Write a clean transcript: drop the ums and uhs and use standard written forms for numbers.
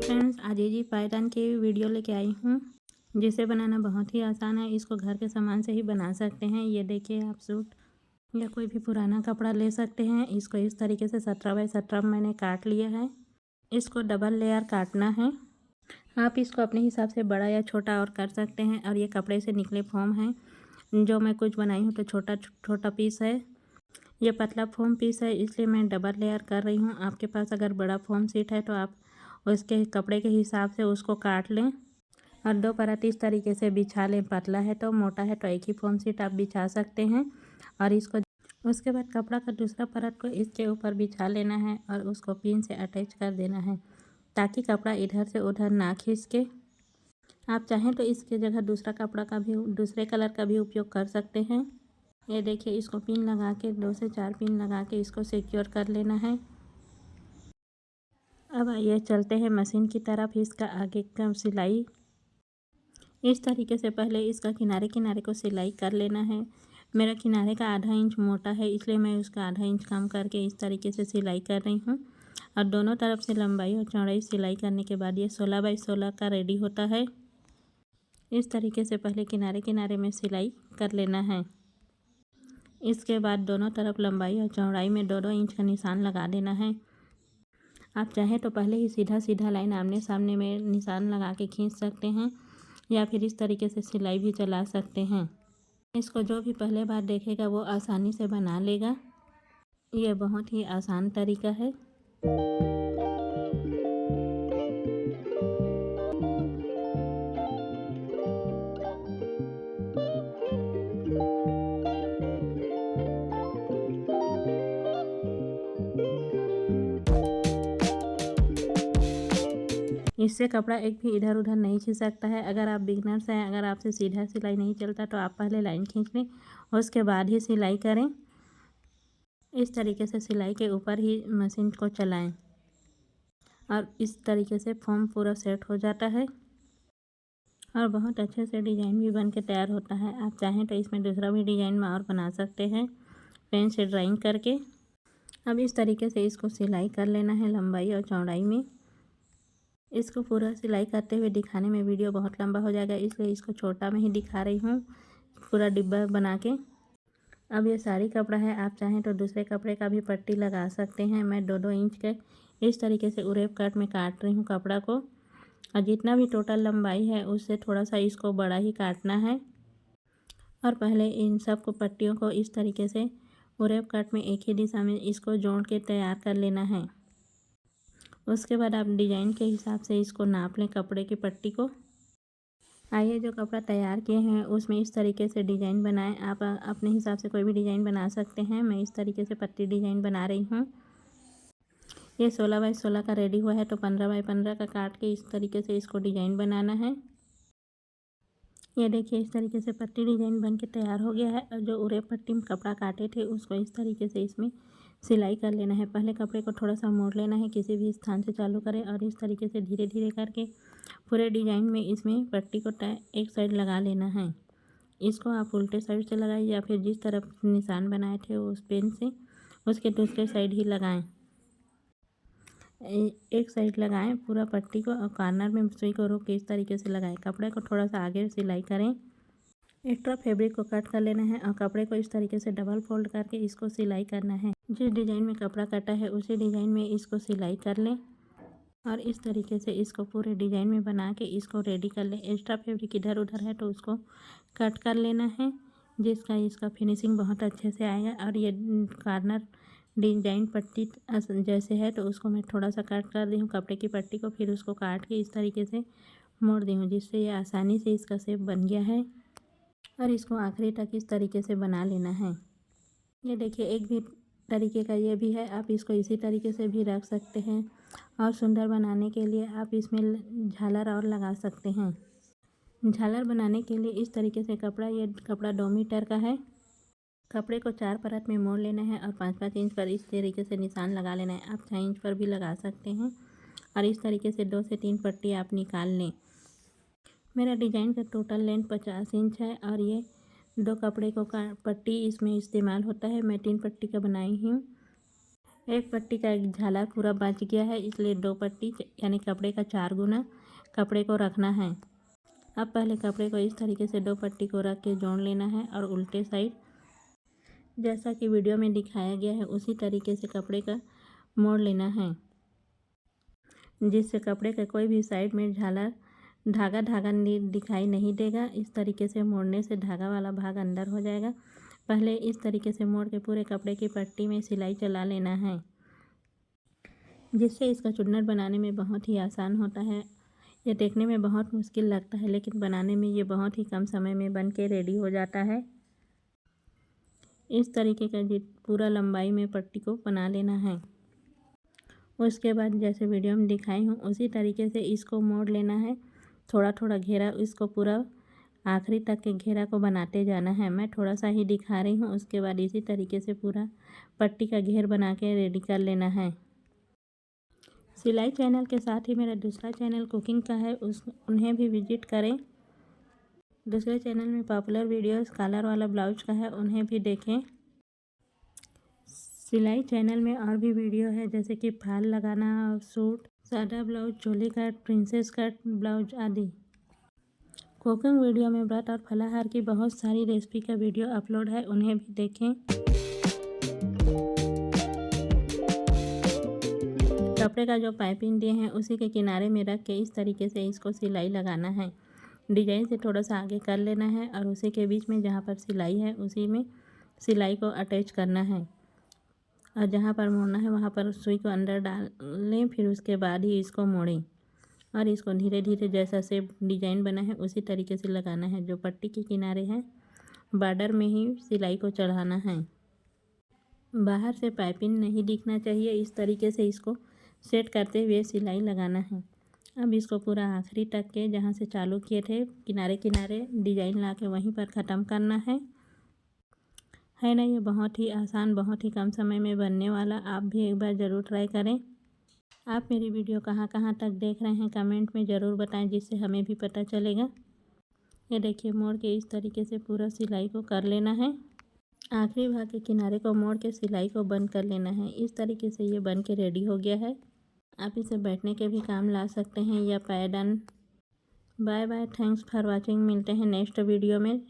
Friends, आज ये जी पायदान की वीडियो लेके आई हूँ, जिसे बनाना बहुत ही आसान है। इसको घर के सामान से ही बना सकते हैं। ये देखिए, आप सूट या कोई भी पुराना कपड़ा ले सकते हैं। इसको इस तरीके से 17 बाई 17 मैंने काट लिया है। इसको डबल लेयर काटना है। आप इसको अपने हिसाब से बड़ा या छोटा और कर सकते हैं। और ये कपड़े से निकले फोम है, जो मैं कुछ बनाई हूँ तो छोटा छोटा पीस है। ये पतला फोम पीस है, इसलिए मैं डबल लेयर कर रही हूँ। आपके पास अगर बड़ा फोम सीट है तो आप उसके कपड़े के हिसाब से उसको काट लें और 2 परत इस तरीके से बिछा लें। पतला है तो मोटा है तो एक ही फोम सीट आप बिछा सकते हैं। और इसको उसके बाद कपड़ा का दूसरा परत को इसके ऊपर बिछा लेना है और उसको पिन से अटैच कर देना है, ताकि कपड़ा इधर से उधर ना खिसके। आप चाहें तो इसके जगह दूसरा कपड़ा का भी, दूसरे कलर का भी उपयोग कर सकते हैं। ये देखिए, इसको पिन लगा के 2 से 4 पिन लगा के इसको सिक्योर कर लेना है। अब आइए चलते हैं मशीन की तरफ। इसका आगे का सिलाई इस तरीके से पहले इसका किनारे किनारे को सिलाई कर लेना है। मेरा किनारे का आधा इंच मोटा है, इसलिए मैं उसका आधा इंच कम करके इस तरीके से सिलाई कर रही हूँ। और दोनों तरफ से लंबाई और चौड़ाई सिलाई करने के बाद ये 16 बाई 16 का रेडी होता है। इस तरीके से पहले किनारे किनारे में सिलाई कर लेना है। इसके बाद दोनों तरफ लंबाई और चौड़ाई में 2-2 इंच का निशान लगा देना है। आप चाहें तो पहले ही सीधा सीधा लाइन आमने सामने में निशान लगा के खींच सकते हैं, या फिर इस तरीके से सिलाई भी चला सकते हैं। इसको जो भी पहले बार देखेगा वो आसानी से बना लेगा। ये बहुत ही आसान तरीका है। इससे कपड़ा एक भी इधर उधर नहीं खिसकता है। अगर आप बिगनर्स हैं, अगर आपसे सीधा सिलाई नहीं चलता तो आप पहले लाइन खींच लें, उसके बाद ही सिलाई करें। इस तरीके से सिलाई के ऊपर ही मशीन को चलाएं और इस तरीके से फॉर्म पूरा सेट हो जाता है और बहुत अच्छे से डिज़ाइन भी बन के तैयार होता है। आप चाहें तो इसमें दूसरा भी डिज़ाइन में और बना सकते हैं, पेन से ड्राइंग करके। अब इस तरीके से इसको सिलाई कर लेना है लंबाई और चौड़ाई में। इसको पूरा सिलाई करते हुए दिखाने में वीडियो बहुत लंबा हो जाएगा, इसलिए इसको छोटा में ही दिखा रही हूँ, पूरा डिब्बा बना के। अब ये साड़ी कपड़ा है, आप चाहें तो दूसरे कपड़े का भी पट्टी लगा सकते हैं। मैं 2-2 इंच के इस तरीके से उरेब कट में काट रही हूँ कपड़ा को। और जितना भी टोटल लंबाई है उससे थोड़ा सा इसको बड़ा ही काटना है। और पहले इन सब को पट्टियों को इस तरीके से उरेब कट में एक ही दिशा में इसको जोड़ के तैयार कर लेना है। उसके बाद आप डिज़ाइन के हिसाब से इसको नाप लें कपड़े की पट्टी को। आइए, जो कपड़ा तैयार किए हैं उसमें इस तरीके से डिज़ाइन बनाएं। आप अपने हिसाब से कोई भी डिज़ाइन बना सकते हैं। मैं इस तरीके से पट्टी डिज़ाइन बना रही हूँ। ये 16 बाई 16 का रेडी हुआ है, तो 15 बाई 15 का काट के इस तरीके से इसको डिज़ाइन बनाना है। ये देखिए, इस तरीके से पट्टी डिज़ाइन बन के तैयार हो गया है। और जो उरे पट्टी में कपड़ा काटे थे उसको इस तरीके से इसमें सिलाई कर लेना है। पहले कपड़े को थोड़ा सा मोड़ लेना है, किसी भी स्थान से चालू करें और इस तरीके से धीरे धीरे करके पूरे डिज़ाइन में इसमें पट्टी को एक साइड लगा लेना है। इसको आप उल्टे साइड से लगाएं या फिर जिस तरफ निशान बनाए थे उस पेन से उसके दूसरे साइड ही लगाएं। एक साइड लगाएं पूरा पट्टी को और कॉर्नर में सुई को रोक के इस तरीके से लगाएं। कपड़े को थोड़ा सा आगे सिलाई करें। एक्स्ट्रा फैब्रिक को कट कर लेना है और कपड़े को इस तरीके से डबल फोल्ड करके इसको सिलाई करना है। जिस डिज़ाइन में कपड़ा कटा है उसी डिज़ाइन में इसको सिलाई कर लें और इस तरीके से इसको पूरे डिज़ाइन में बना के इसको रेडी कर लें। एक्स्ट्रा फैब्रिक इधर उधर है तो उसको कट कर लेना है, जिसका इसका फिनिशिंग बहुत अच्छे से आएगा। और ये कॉर्नर डिजाइन पट्टी जैसे है तो उसको मैं थोड़ा सा कट कर दी हूँ कपड़े की पट्टी को, फिर उसको काट के इस तरीके से मोड़ दी हूँ, जिससे ये आसानी से इसका शेप बन गया है। और इसको आखिरी तक इस तरीके से बना लेना है। ये देखिए, एक भी तरीके का ये भी है, आप इसको इसी तरीके से भी रख सकते हैं। और सुंदर बनाने के लिए आप इसमें झालर और लगा सकते हैं। झालर बनाने के लिए इस तरीके से ये कपड़ा 2 मीटर का है। कपड़े को 4 परत में मोड़ लेना है और 5-5 इंच पर इस तरीके से निशान लगा लेना है। आप 6 इंच पर भी लगा सकते हैं। और इस तरीके से 2 से 3 पट्टी आप निकाल लें। मेरा डिज़ाइन का टोटल लेंथ 50 इंच है और ये 2 कपड़े को पट्टी इसमें इस्तेमाल होता है। मैं 3 पट्टी का बनाई हूँ। एक पट्टी का एक झालर पूरा बच गया है, इसलिए 2 पट्टी यानी कपड़े का 4 गुना कपड़े को रखना है। अब पहले कपड़े को इस तरीके से 2 पट्टी को रख के जोड़ लेना है और उल्टे साइड जैसा कि वीडियो में दिखाया गया है उसी तरीके से कपड़े का मोड़ लेना है, जिससे कपड़े के कोई भी साइड में झालर धागा दिखाई नहीं देगा। इस तरीके से मोड़ने से धागा वाला भाग अंदर हो जाएगा। पहले इस तरीके से मोड़ के पूरे कपड़े की पट्टी में सिलाई चला लेना है, जिससे इसका चुन्नट बनाने में बहुत ही आसान होता है। ये देखने में बहुत मुश्किल लगता है, लेकिन बनाने में ये बहुत ही कम समय में बन के रेडी हो जाता है। इस तरीके का पूरा लंबाई में पट्टी को बना लेना है। उसके बाद जैसे वीडियो में दिखाई हूँ उसी तरीके से इसको मोड़ लेना है। थोड़ा थोड़ा घेरा इसको पूरा आखिरी तक के घेरा को बनाते जाना है। मैं थोड़ा सा ही दिखा रही हूँ। उसके बाद इसी तरीके से पूरा पट्टी का घेर बना के रेडी कर लेना है। सिलाई चैनल के साथ ही मेरा दूसरा चैनल कुकिंग का है, उन्हें भी विजिट करें। दूसरे चैनल में पॉपुलर वीडियोस कलर वाला ब्लाउज का है, उन्हें भी देखें। सिलाई चैनल में और भी वीडियो है, जैसे कि फाल लगाना, सूट, सादा ब्लाउज, चोली कट, प्रिंसेस कट ब्लाउज आदि। कुकिंग वीडियो में व्रत और फलाहार की बहुत सारी रेसिपी का वीडियो अपलोड है, उन्हें भी देखें। कपड़े का जो पाइपिंग दिए हैं उसी के किनारे में रख के इस तरीके से इसको सिलाई लगाना है। डिजाइन से थोड़ा सा आगे कर लेना है और उसी के बीच में जहाँ पर सिलाई है उसी में सिलाई को अटैच करना है और जहाँ पर मोड़ना है वहाँ पर सुई को अंदर डाल लें। फिर उसके बाद ही इसको मोड़ें और इसको धीरे धीरे जैसा से डिजाइन बना है उसी तरीके से लगाना है। जो पट्टी के किनारे हैं बॉर्डर में ही सिलाई को चढ़ाना है। बाहर से पाइपिंग नहीं दिखना चाहिए। इस तरीके से इसको सेट करते हुए सिलाई लगाना है। अब इसको पूरा आखिरी तक के जहाँ से चालू किए थे किनारे किनारे डिजाइन ला के वहीं पर ख़त्म करना है ना। ये बहुत ही आसान, बहुत ही कम समय में बनने वाला, आप भी एक बार ज़रूर ट्राई करें। आप मेरी वीडियो कहाँ कहाँ तक देख रहे हैं कमेंट में ज़रूर बताएं, जिससे हमें भी पता चलेगा। ये देखिए मोड़ के इस तरीके से पूरा सिलाई को कर लेना है। आखिरी भाग के किनारे को मोड़ के सिलाई को बंद कर लेना है। इस तरीके से ये बन के रेडी हो गया है। आप इसे बैठने के भी काम ला सकते हैं या पैडन। Bye bye, thanks for watching. मिलते हैं नेक्स्ट वीडियो में।